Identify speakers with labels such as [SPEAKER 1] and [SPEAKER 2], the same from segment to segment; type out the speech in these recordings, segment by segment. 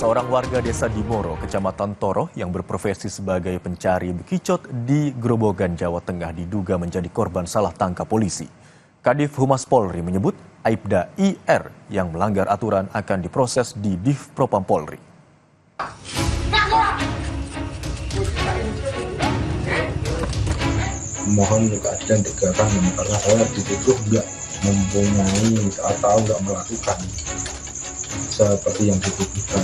[SPEAKER 1] Seorang warga desa Dimoro, Kecamatan Toroh yang berprofesi sebagai pencari bekicot di Grobogan, Jawa Tengah diduga menjadi korban salah tangkap polisi. Kadif Humas Polri menyebut Aibda IR yang melanggar aturan akan diproses di Div Propam Polri.
[SPEAKER 2] Mohon keadilan tegakkan karena saya dituduh nggak mempunyai atau nggak melakukan seperti yang dituduhkan.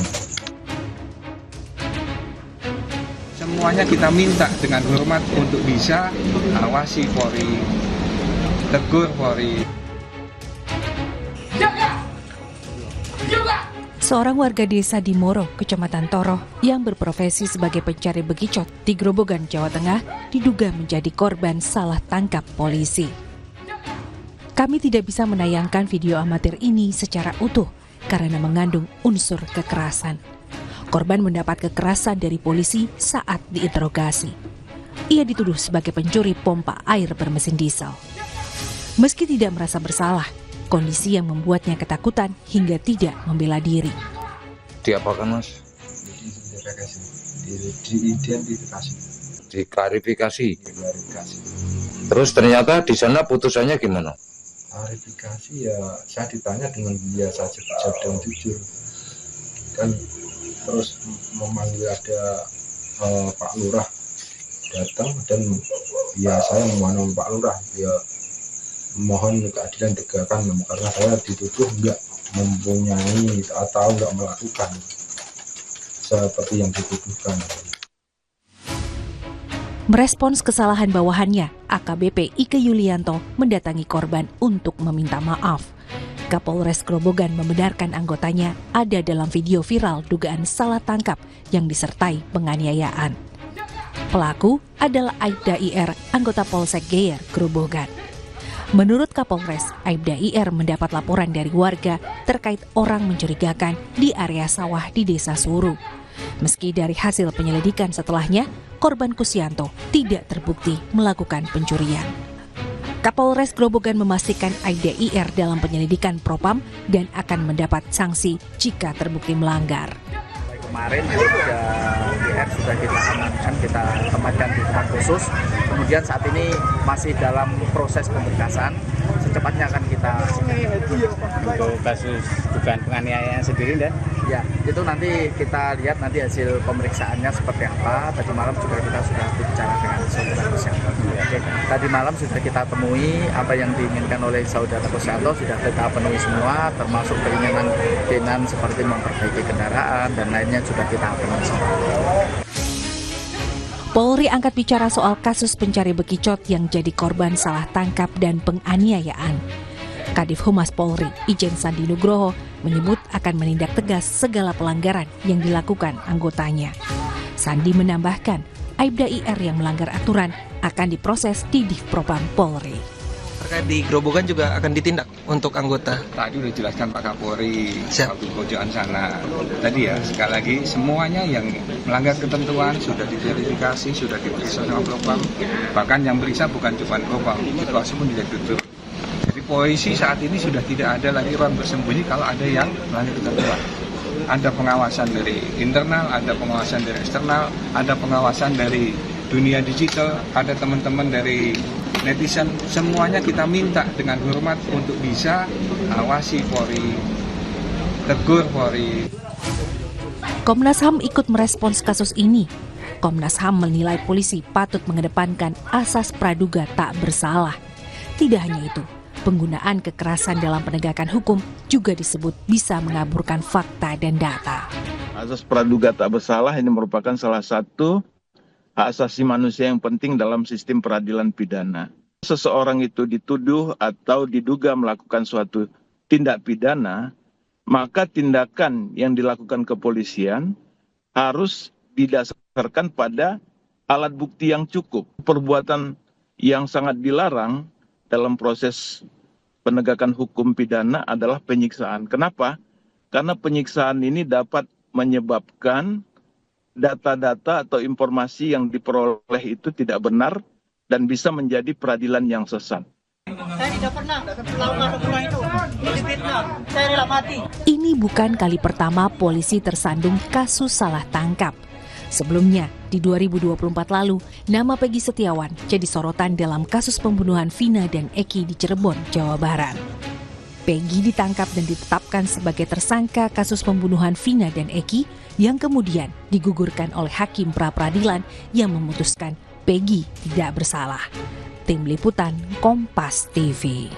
[SPEAKER 3] Semuanya kita minta dengan hormat untuk bisa awasi Polri, tegur Polri.
[SPEAKER 4] Seorang warga desa Dimoro, Kecamatan Toroh, yang berprofesi sebagai pencari bekicot di Grobogan, Jawa Tengah, diduga menjadi korban salah tangkap polisi. Kami tidak bisa menayangkan video amatir ini secara utuh karena mengandung unsur kekerasan. Korban mendapat kekerasan dari polisi saat diinterogasi. Ia dituduh sebagai pencuri pompa air bermesin diesel. Meski tidak merasa bersalah, kondisi yang membuatnya ketakutan hingga tidak membela diri.
[SPEAKER 5] Diapakan, Mas?
[SPEAKER 2] Diidentifikasi.
[SPEAKER 5] Diklarifikasi. Terus ternyata di sana putusannya gimana?
[SPEAKER 2] Klarifikasi ya saya ditanya dengan biasa saja dan jujur. Dan terus memanggil ada Pak Lurah datang dan ya saya memohon Pak Lurah ya mohon keadilan tegakkan karena saya dituduh nggak mempunyai atau nggak melakukan seperti yang dituduhkan.
[SPEAKER 4] Merespons kesalahan bawahannya, AKBP Ike Yulianto mendatangi korban untuk meminta maaf. Kapolres Grobogan membenarkan anggotanya ada dalam video viral dugaan salah tangkap yang disertai penganiayaan. Pelaku adalah Aibda IR, anggota Polsek Geyer, Grobogan. Menurut Kapolres, Aibda IR mendapat laporan dari warga terkait orang mencurigakan di area sawah di Desa Suru. Meski dari hasil penyelidikan setelahnya, korban Kusianto tidak terbukti melakukan pencurian. Kapolres Grobogan memastikan Aibda IR dalam penyelidikan Propam dan akan mendapat sanksi jika terbukti melanggar.
[SPEAKER 6] Kemarin IR sudah kita amankan, kita tempatkan di tempat khusus. Kemudian saat ini masih dalam proses pemberkasan. Secepatnya akan kita
[SPEAKER 7] untuk kasus dugaan penganiayaan sendiri, dan
[SPEAKER 6] ya itu nanti kita lihat nanti hasil pemeriksaannya seperti apa. Tadi malam juga kita sudah bicara dengan saudara Kusianto. Tadi malam sudah kita temui apa yang diinginkan oleh saudara Kusianto sudah kita penuhi semua, termasuk keinginan Dinan seperti memperbaiki kendaraan dan lainnya sudah kita penuhi semua.
[SPEAKER 4] Polri angkat bicara soal kasus pencari bekicot yang jadi korban salah tangkap dan penganiayaan. Kadif Humas Polri, Ijen Sandi Nugroho, menyebut akan menindak tegas segala pelanggaran yang dilakukan anggotanya. Sandi menambahkan, Aibda IR yang melanggar aturan akan diproses di Div Propam Polri.
[SPEAKER 8] Terkait di Grobogan juga akan ditindak untuk anggota.
[SPEAKER 3] Tadi udah jelaskan Pak Kapolri, waktu pojokan sana. Tadi ya, sekali lagi semuanya yang melanggar ketentuan sudah diverifikasi, sudah diperiksa sama Propam. Bahkan yang periksa bukan cuma Propam, situasi pun tidak tutup. Jadi polisi saat ini sudah tidak ada lagi ruang bersembunyi kalau ada yang melanggar ketentuan. Ada pengawasan dari internal, ada pengawasan dari eksternal, ada pengawasan dari dunia digital, ada teman-teman dari netizen. Semuanya kita minta dengan hormat untuk bisa awasi Polri, tegur Polri.
[SPEAKER 4] Komnas HAM ikut merespons kasus ini. Komnas HAM menilai polisi patut mengedepankan asas praduga tak bersalah. Tidak hanya itu, penggunaan kekerasan dalam penegakan hukum juga disebut bisa mengaburkan fakta dan data.
[SPEAKER 9] Asas praduga tak bersalah ini merupakan salah satu hak asasi manusia yang penting dalam sistem peradilan pidana. Seseorang itu dituduh atau diduga melakukan suatu tindak pidana, maka tindakan yang dilakukan kepolisian harus didasarkan pada alat bukti yang cukup. Perbuatan yang sangat dilarang dalam proses penegakan hukum pidana adalah penyiksaan. Kenapa? Karena penyiksaan ini dapat menyebabkan data-data atau informasi yang diperoleh itu tidak benar dan bisa menjadi peradilan yang sesat.
[SPEAKER 10] Saya tidak pernah melakukan pembunuhan itu. Ini fitnah. Saya rela mati.
[SPEAKER 4] Ini bukan kali pertama polisi tersandung kasus salah tangkap. Sebelumnya, di 2024 lalu, nama Peggy Setiawan jadi sorotan dalam kasus pembunuhan Vina dan Eki di Cirebon, Jawa Barat. Peggy ditangkap dan ditetapkan sebagai tersangka kasus pembunuhan Vina dan Eki yang kemudian digugurkan oleh Hakim Pra-Peradilan yang memutuskan Peggy tidak bersalah. Tim Liputan Kompas TV.